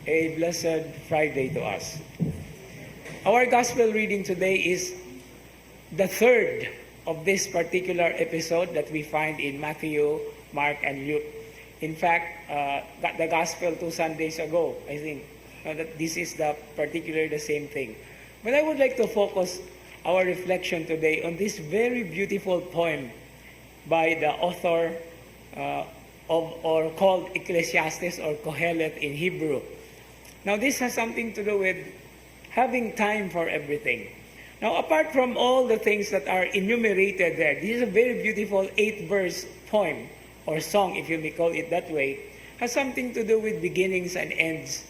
A blessed Friday to us. Our gospel reading today is the third of this particular episode that we find in Matthew, Mark, and Luke. In fact, the gospel 2 Sundays ago, I think, that this is the same thing. But I would like to focus our reflection today on this very beautiful poem by the author or called Ecclesiastes or Kohelet in Hebrew. Now, this has something to do with having time for everything. Now, apart from all the things that are enumerated there, this is a very beautiful 8-verse poem, or song, if you may call it that way, has something to do with beginnings and ends,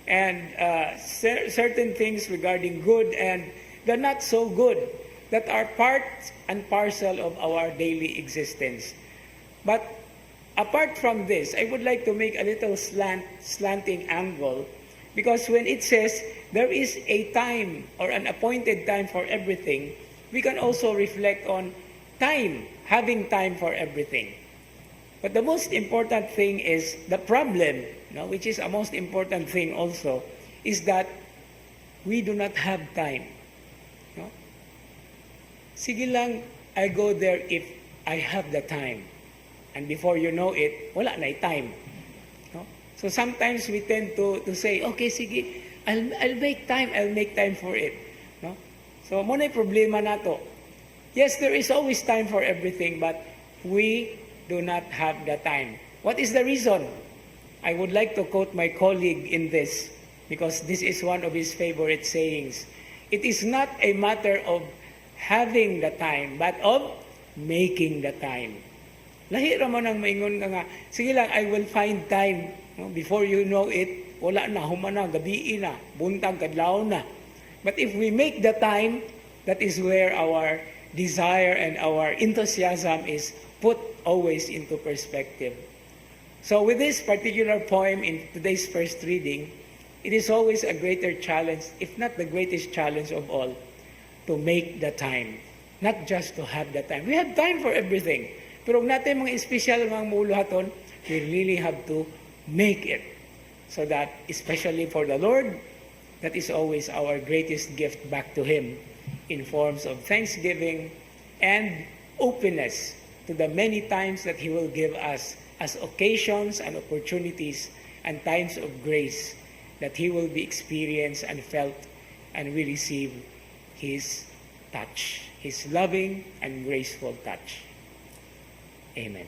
and certain things regarding good and the not so good that are part and parcel of our daily existence. But apart from this, I would like to make a little slanting angle, because when it says there is a time or an appointed time for everything, we can also reflect on time, having time for everything. But the most important thing is the problem, which is a most important thing also, is that we do not have time. Sige lang, I go there if I have the time. And before you know it, wala na time. So sometimes we tend to say, okay, sige, I'll make time for it. So muna yung problema nato. Yes, there is always time for everything, but we do not have the time. What is the reason? I would like to quote my colleague in this, because this is one of his favorite sayings. It is not a matter of having the time, but of making the time. Lahi ra mo nang maingon ka nga, sige lang, I will find time. Before you know it, wala na, humana, gabi na, buntag, kadlaw na. But if we make the time, that is where our desire and our enthusiasm is put always into perspective. So with this particular poem in today's first reading, it is always a greater challenge, if not the greatest challenge of all, to make the time. Not just to have the time. We have time for everything. Pero kung natin mga espesyal mga muluhaton, we really have to make it. So that, especially for the Lord, that is always our greatest gift back to Him in forms of thanksgiving and openness to the many times that He will give us as occasions and opportunities and times of grace that He will be experienced and felt, and we receive His touch, His loving and graceful touch. Amen.